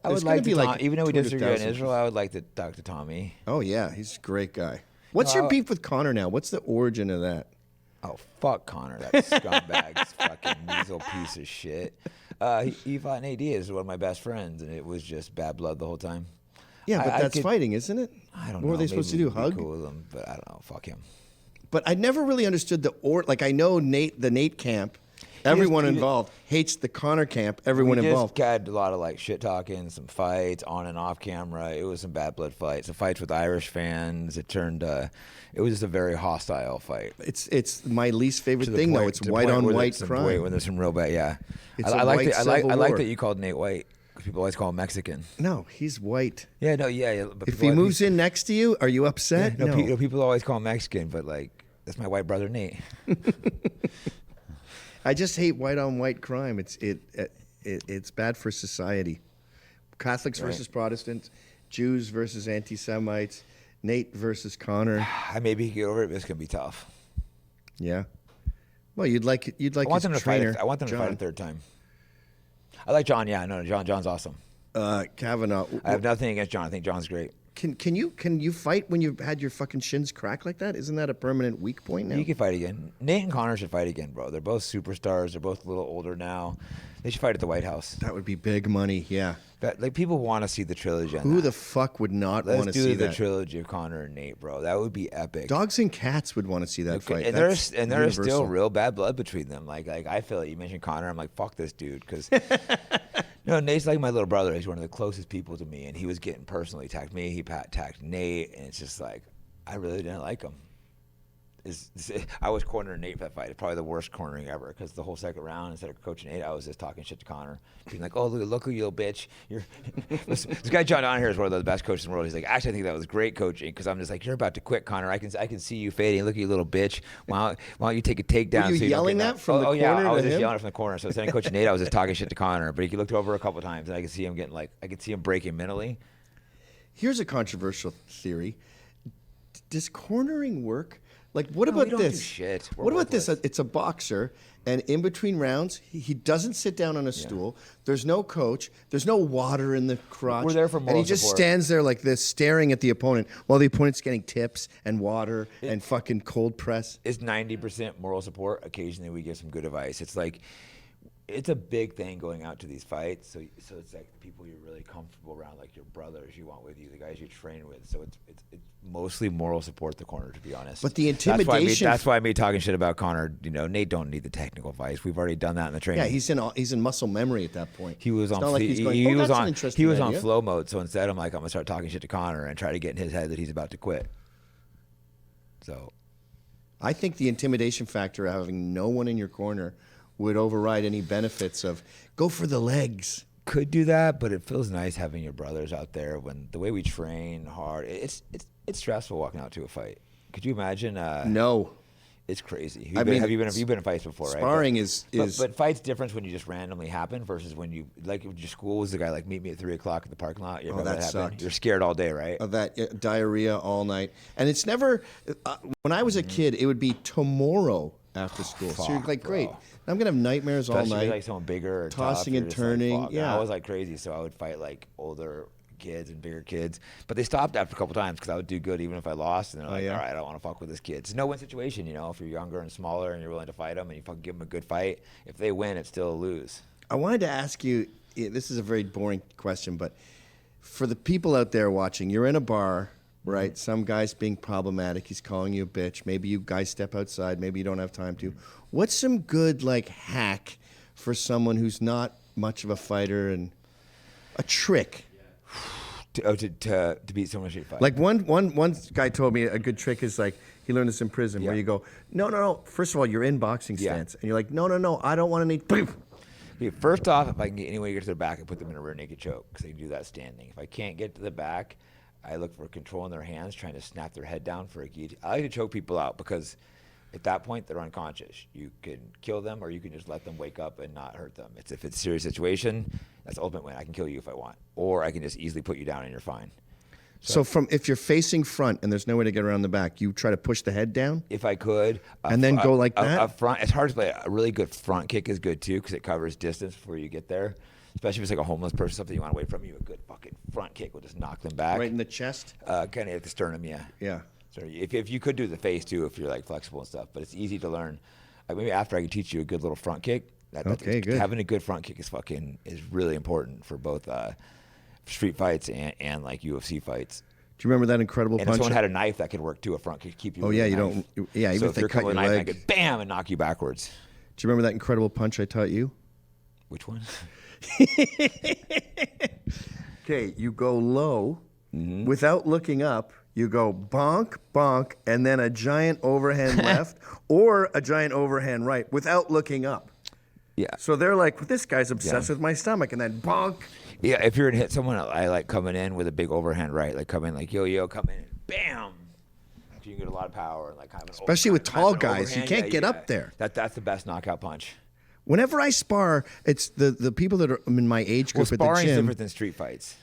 I would like to like even though we disagree on Israel, I would like to talk to Tommy. Oh yeah, he's a great guy. What's your beef with Conor now? What's the origin of that? Oh fuck Conor, that scumbag, fucking weasel piece of shit. He fought Nate Diaz, one of my best friends, and it was just bad blood the whole time. Yeah, but that's fighting, isn't it? I don't know. What were they supposed to do? Hug? Cool with him, but I don't know. Fuck him. But I never really understood like I know the Nate camp. Everyone involved hates the Conor camp. Everyone involved. We just had a lot of like shit talking, some fights on and off camera. It was some bad blood fights. Some fights with Irish fans. It was just a very hostile fight. It's my least favorite thing though. It's white on white crime. When there's some real bad, yeah. I like that you called Nate white. People always call him Mexican. No, he's white. Yeah, no, yeah. But if he moves in next to you, are you upset? Yeah, no. People always call him Mexican, but like that's my white brother Nate. I just hate white on white crime. It's bad for society. Catholics versus Protestants, Jews versus anti-Semites, Nate versus Conor. Maybe he can get over it, but it's gonna be tough. Yeah. Well, you'd like I want them to trainer, fight. I want them to fight a third time. I like John. Yeah, no, John's awesome. Kavanaugh. I have nothing against John. I think John's great. Can you fight when you've had your fucking shins cracked like that? Isn't that a permanent weak point now? You can fight again. Nate and Conor should fight again, bro. They're both superstars. They're both a little older now. They should fight at the White House. That would be big money. Yeah. Like people want to see the trilogy. Who the fuck would not want to see that? Let's do the trilogy of Conor and Nate, bro. That would be epic. Dogs and cats would want to see that fight. And there's still real bad blood between them. Like I feel like you mentioned Conor. I'm like, fuck this dude, because Nate's like my little brother. He's one of the closest people to me, and he was getting personally attacked me. He attacked Nate, and it's just like I really didn't like him. I was cornering Nate for that fight. It's probably the worst cornering ever, because the whole second round, instead of coaching Nate, I was just talking shit to Conor, being like, "Oh, look who you little bitch! This guy John Don here is one of the best coaches in the world." He's like, "Actually, I think that was great coaching," because I'm just like, "You're about to quit, Conor. I can see you fading. Look at you, little bitch. Why don't you take a takedown?" Were you yelling that from the corner? Yeah, I was to just him? yelling it from the corner. So instead of coaching Nate, I was just talking shit to Conor. But he looked over a couple of times, and I could see him getting I could see him breaking mentally. Here's a controversial theory: does cornering work? Like, what about we don't this? Do shit. What about this? It's a boxer, and in between rounds, he doesn't sit down on a stool. There's no coach. There's no water in the crotch. We're there for moral And he just support. stands there like this, staring at the opponent, while the opponent's getting tips and water and fucking cold press. It's 90% moral support. Occasionally, we give some good advice. It's like, it's a big thing going out to these fights. So it's like the people you're really comfortable around, like your brothers you want with you, the guys you train with. So it's mostly moral support the corner, to be honest. But the intimidation. That's why I made talking shit about Conor. Nate don't need the technical advice. We've already done that in the training. Yeah, he's in muscle memory at that point. He was on. Like he was on flow mode. So instead, I'm gonna start talking shit to Conor and try to get in his head that he's about to quit. So, I think the intimidation factor of having no one in your corner would override any benefits of go for the legs. Could do that, but it feels nice having your brothers out there. When the way we train hard, it's stressful walking out to a fight. Could you imagine? No. It's crazy. Have you been in fights before, right? Sparring but fights different when you just randomly happen versus when you, like, your school was the guy like meet me at 3:00 in the parking lot. That sucked. You're scared all day, right? Of that diarrhea all night, and it's never. When I was a kid, it would be tomorrow after school. So you're like, great. I'm gonna have nightmares all night. Like someone bigger, or tossing tough, and turning. Like, I was like crazy, so I would fight like older kids and bigger kids, but they stopped after a couple times because I would do good even if I lost, and they're like, all right, I don't want to fuck with this kid. It's a no-win situation, if you're younger and smaller and you're willing to fight them and you fucking give them a good fight. If they win, it's still a lose. I wanted to ask you, this is a very boring question, but for the people out there watching, you're in a bar, right? Mm-hmm. Some guy's being problematic. He's calling you a bitch. Maybe you guys step outside. Maybe you don't have time to. What's some good hack for someone who's not much of a fighter, and a trick? To beat someone in a street fight. Like one guy told me a good trick is like, he learned this in prison, where you go, no. First of all, you're in boxing stance, and you're like, no, I don't want any. Okay, first off, if I can get anyone to get to their back, I put them in a rear naked choke, because they can do that standing. If I can't get to the back, I look for control in their hands, trying to snap their head down for a guillotine. I like to choke people out because at that point they're unconscious. You can kill them, or you can just let them wake up and not hurt them. If it's a serious situation, that's the ultimate win. I can kill you if I want, or I can just easily put you down and you're fine. So if you're facing front and there's no way to get around the back, you try to push the head down? If I could. And then go like that? Up front, it's hard to play. A really good front kick is good too, because it covers distance before you get there. especially if it's like a homeless person, something you want away from you. A good fucking front kick will just knock them back. Right in the chest. Kind of at the sternum, yeah. Yeah. So if you could do the face too, if you're like flexible and stuff, but it's easy to learn. Maybe after I can teach you a good little front kick. Okay, good. Having a good front kick is really important for both street fights and like UFC fights. Do you remember that incredible And punch? if someone had a knife, that could work too. A front kick keep you. Oh yeah, you knife. don't. Yeah, even So if if they you're cut coming your with a knife, I leg. could bam and knock you backwards. Do you remember that incredible punch I taught you? Which one? Okay, you go low Mm-hmm. without looking up. You go bonk, bonk, and then a giant overhand left or a giant overhand right without looking up. Yeah. So they're like, well, this guy's obsessed with my stomach, and then bonk. Yeah, if you're gonna hit someone, I like coming in with a big overhand right, like come in like yo, come in, bam. You can get a lot of power and like kind of an Especially with tall guys, you overhand. can't get up there. That's the best knockout punch. Whenever I spar, it's the people that are in my age Well, group at the sparring is gym. different than street fights.